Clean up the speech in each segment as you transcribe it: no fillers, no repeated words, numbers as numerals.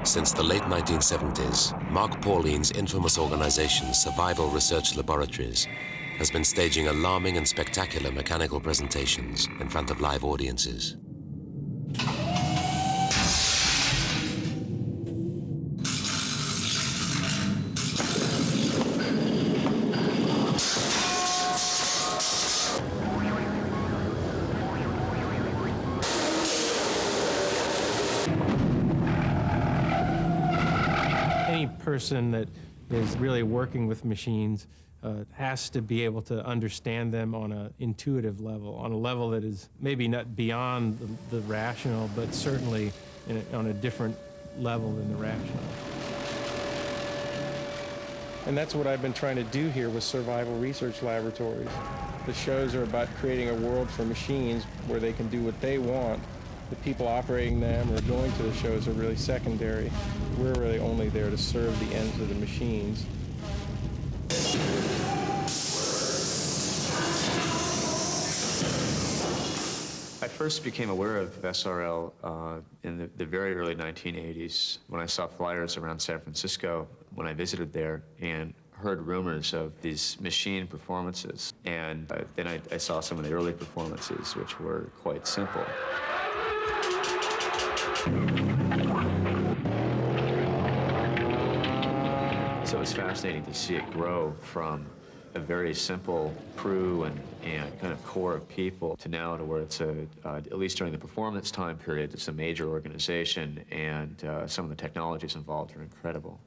Since the late 1970s, Mark Pauline's infamous organization, Survival Research Laboratories, has been staging alarming and spectacular mechanical presentations in front of live audiences. Any person that is really working with machines has to be able to understand them on an intuitive level, on a level that is maybe not beyond the rational, but certainly on a different level than the rational. And that's what I've been trying to do here with Survival Research Laboratories. The shows are about creating a world for machines where they can do what they want. The people operating them or going to the shows are really secondary. We're really only there to serve the ends of the machines. I first became aware of SRL in the very early 1980s when I saw flyers around San Francisco when I visited there and heard rumors of these machine performances. And then I saw some of the early performances, which were quite simple. So it was fascinating to see it grow from a very simple crew and kind of core of people to now to where it's at least during the performance time period, it's a major organization, and some of the technologies involved are incredible.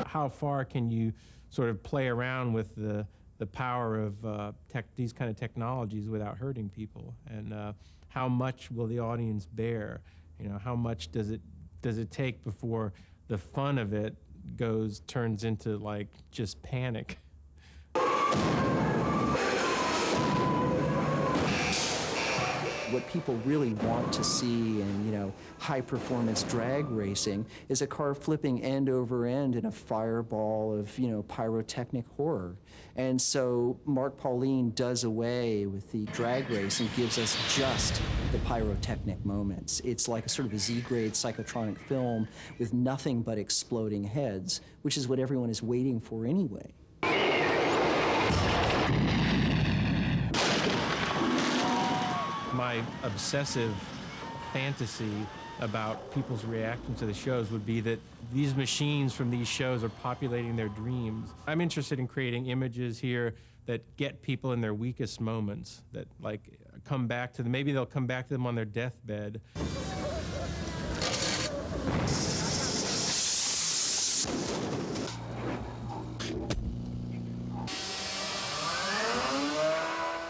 How far can you sort of play around with the power of these kind of technologies without hurting people? And how much will the audience bear? You know, how much does it take before the fun of it turns into like just panic? What people really want to see in, high-performance drag racing is a car flipping end over end in a fireball of, pyrotechnic horror. And so Mark Pauline does away with the drag race and gives us just the pyrotechnic moments. It's like a sort of a Z-grade psychotronic film with nothing but exploding heads, which is what everyone is waiting for anyway. My obsessive fantasy about people's reaction to the shows would be that these machines from these shows are populating their dreams. I'm interested in creating images here that get people in their weakest moments, that like come back to them. Maybe they'll come back to them on their deathbed.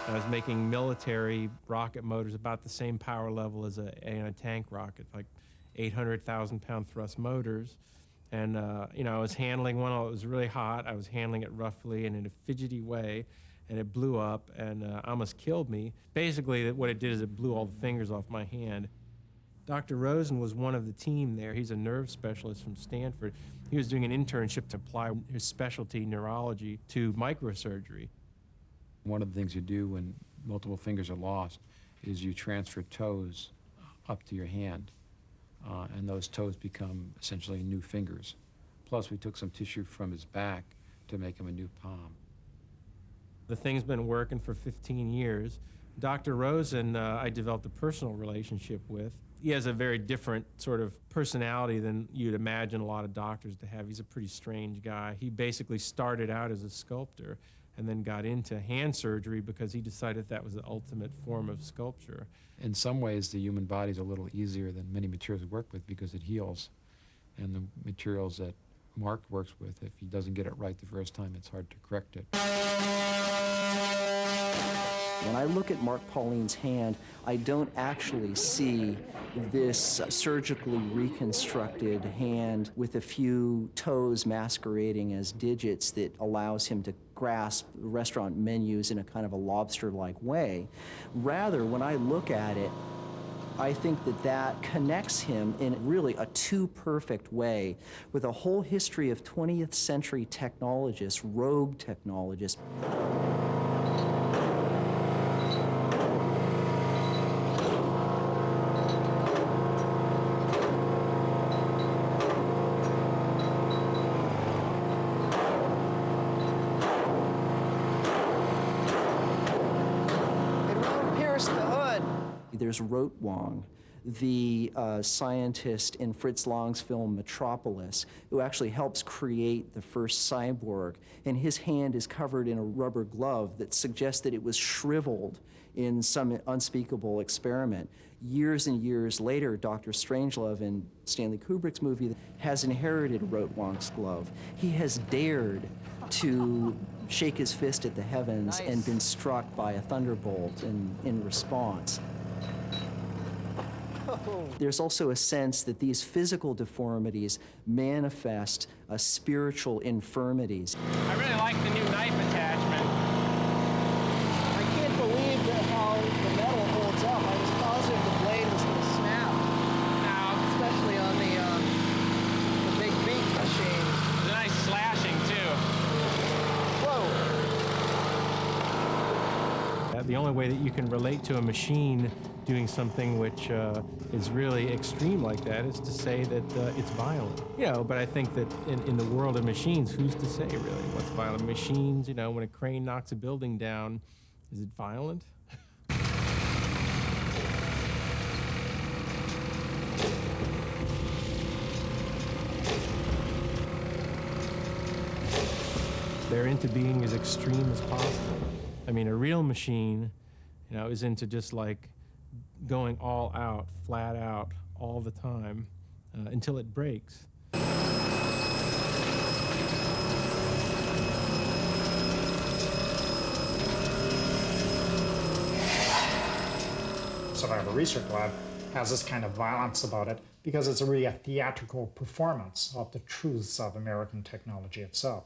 I was making military rocket motors about the same power level as a tank rocket, like 800,000-pound thrust motors. And I was handling one. It was really hot. I was handling it roughly and in a fidgety way, and it blew up and almost killed me. Basically, what it did is it blew all the fingers off my hand. Dr. Rosen was one of the team there. He's a nerve specialist from Stanford. He was doing an internship to apply his specialty, neurology, to microsurgery. One of the things you do when multiple fingers are lost is you transfer toes up to your hand, and those toes become essentially new fingers. Plus, we took some tissue from his back to make him a new palm. The thing's been working for 15 years. Dr. Rosen, I developed a personal relationship with. He has a very different sort of personality than you'd imagine a lot of doctors to have. He's a pretty strange guy. He basically started out as a sculptor and then got into hand surgery because he decided that was the ultimate form of sculpture. In some ways, the human body is a little easier than many materials we work with because it heals. And the materials that Mark works with, if he doesn't get it right the first time, it's hard to correct it. When I look at Mark Pauline's hand, I don't actually see this surgically reconstructed hand with a few toes masquerading as digits that allows him to grasp restaurant menus in a kind of a lobster-like way. Rather, when I look at it, I think that that connects him in really a too-perfect way with a whole history of 20th century technologists, rogue technologists. There's Rotwang, the scientist in Fritz Lang's film Metropolis, who actually helps create the first cyborg, and his hand is covered in a rubber glove that suggests that it was shriveled in some unspeakable experiment. Years and years later, Dr. Strangelove in Stanley Kubrick's movie has inherited Rotwang's glove. He has dared to shake his fist at the heavens and been struck by a thunderbolt in response. There's also a sense that these physical deformities manifest spiritual infirmities. I really like the new knife attachment. I can't believe how the metal holds up. I was positive the blade was going to snap. Now, Especially on the big beak machine. there's a nice slashing too. Whoa! The only way that you can relate to a machine doing something which is really extreme like that is to say that it's violent. You know, but I think that in the world of machines, who's to say really what's violent? Machines, you know, when a crane knocks a building down, is it violent? They're into being as extreme as possible. I mean, a real machine, you know, is into just like going all out, flat out, all the time, until it breaks. Survival Research Lab has this kind of violence about it because it's really a theatrical performance of the truths of American technology itself.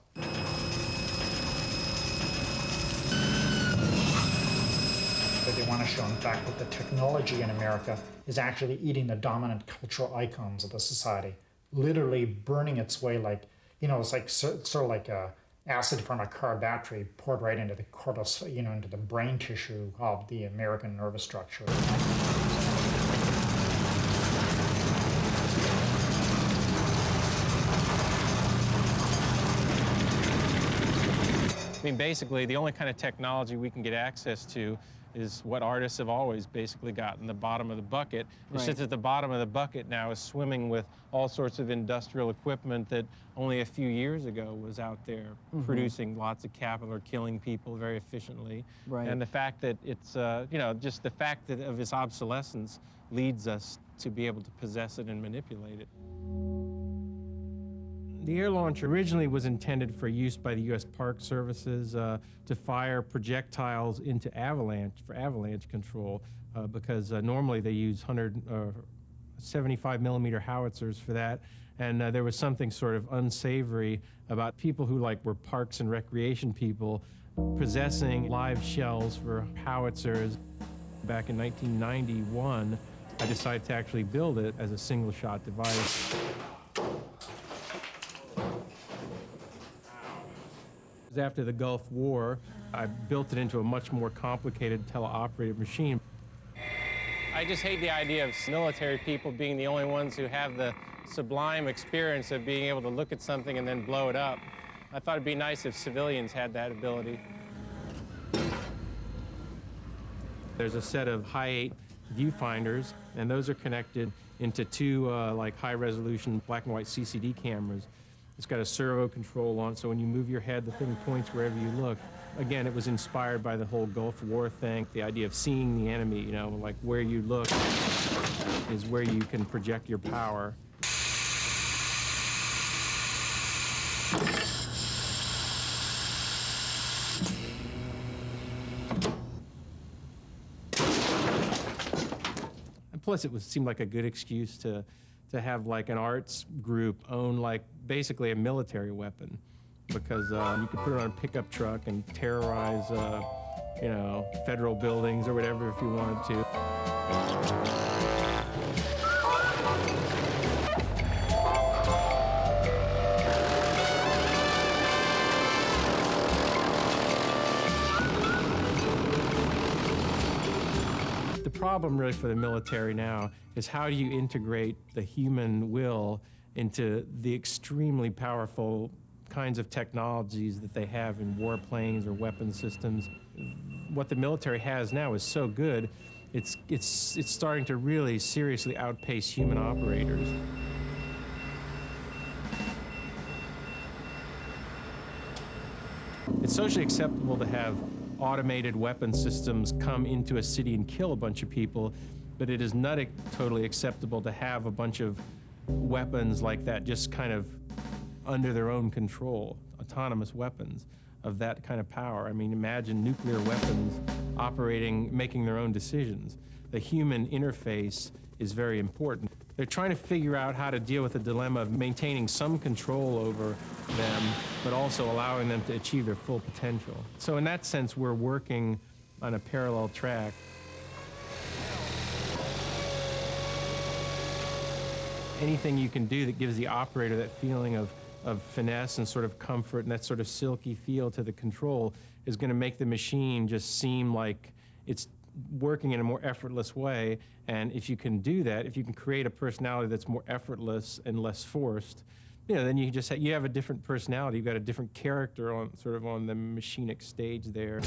But they want to show, in fact, that the technology in America is actually eating the dominant cultural icons of the society, literally burning its way like, you know, it's like sort of like acid from a car battery poured right into the cortex, you know, into the brain tissue of the American nervous structure. I mean, basically, the only kind of technology we can get access to is what artists have always basically gotten, the bottom of the bucket. It's just that the bottom of the bucket now is swimming with all sorts of industrial equipment that only a few years ago was out there producing lots of capital or killing people very efficiently. Right. And the fact that it's, you know, just the fact that of its obsolescence leads us to be able to possess it and manipulate it. The air launch originally was intended for use by the U.S. Park Services to fire projectiles into for avalanche control, because normally they use 75 millimeter howitzers for that. And there was something sort of unsavory about people who were parks and recreation people possessing live shells for howitzers. Back in 1991, I decided to actually build it as a single-shot device. After the Gulf War, I built it into a much more complicated teleoperated machine. I just hate the idea of military people being the only ones who have the sublime experience of being able to look at something and then blow it up. I thought it'd be nice if civilians had that ability. There's a set of high-8 viewfinders, and those are connected into two high-resolution black and white CCD cameras. It's got a servo control on it, so when you move your head, the thing points wherever you look. Again, it was inspired by the whole Gulf War thing, the idea of seeing the enemy, you know, like where you look is where you can project your power. Plus, it seemed like a good excuse to have like an arts group own like basically a military weapon, because you could put it on a pickup truck and terrorize, you know, federal buildings or whatever if you wanted to. The problem really for the military now is how do you integrate the human will into the extremely powerful kinds of technologies that they have in warplanes or weapon systems. What the military has now is so good, it's starting to really seriously outpace human operators. It's socially acceptable to have automated weapon systems come into a city and kill a bunch of people, but it is not totally acceptable to have a bunch of weapons like that just kind of under their own control, autonomous weapons of that kind of power. I mean, imagine nuclear weapons operating, making their own decisions. The human interface is very important. They're trying to figure out how to deal with the dilemma of maintaining some control over them, but also allowing them to achieve their full potential. So in that sense, we're working on a parallel track. Anything you can do that gives the operator that feeling of finesse and sort of comfort and that sort of silky feel to the control is going to make the machine just seem like it's working in a more effortless way. And if you can do that, if you can create a personality that's more effortless and less forced, you know, then you just you have a different personality. You've got a different character on sort of on the machinic stage there.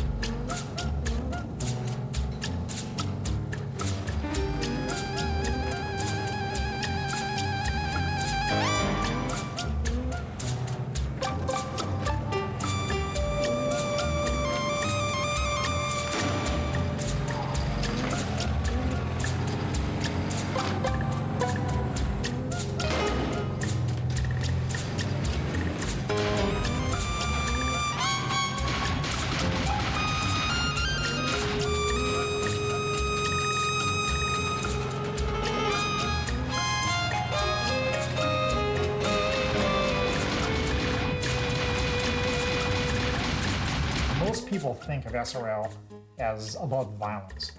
Most people think of SRL as about violence,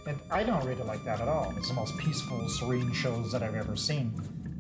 and I don't read it like that at all. It's the most peaceful, serene shows that I've ever seen.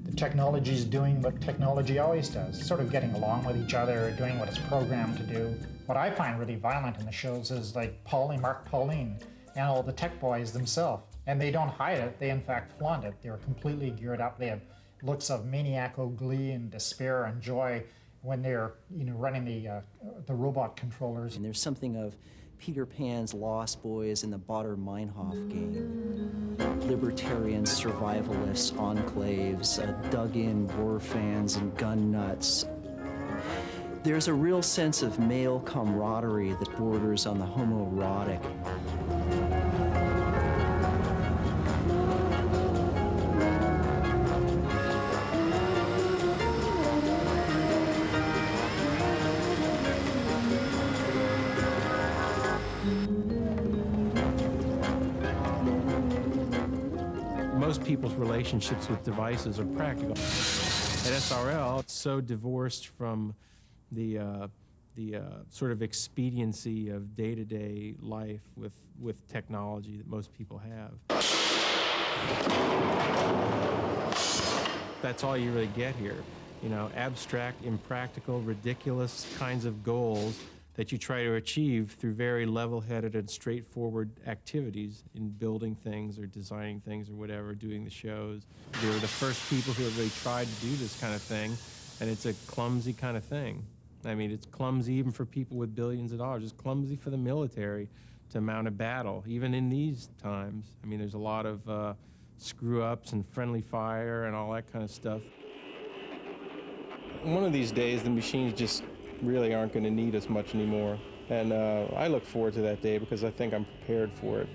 The technology is doing what technology always does, sort of getting along with each other, doing what it's programmed to do. What I find really violent in the shows is like Mark Pauline, and all the tech boys themselves. And they don't hide it, they in fact flaunt it. They're completely geared up. They have looks of maniacal glee and despair and joy when they're, you know, running the robot controllers. And there's something of Peter Pan's Lost Boys and the Baader Meinhof game. Libertarian survivalists, enclaves, dug-in war fans and gun nuts. There's a real sense of male camaraderie that borders on the homoerotic. Most people's relationships with devices are practical. At SRL, it's so divorced from the sort of expediency of day-to-day life with technology that most people have. That's all you really get here. You know, abstract, impractical, ridiculous kinds of goals that you try to achieve through very level-headed and straightforward activities in building things or designing things or whatever, doing the shows. They were the first people who have really tried to do this kind of thing, and it's a clumsy kind of thing. I mean, it's clumsy even for people with billions of dollars. It's clumsy for the military to mount a battle, even in these times. I mean, there's a lot of screw-ups and friendly fire and all that kind of stuff. One of these days, the machines just really aren't going to need us much anymore. And I look forward to that day because I think I'm prepared for it.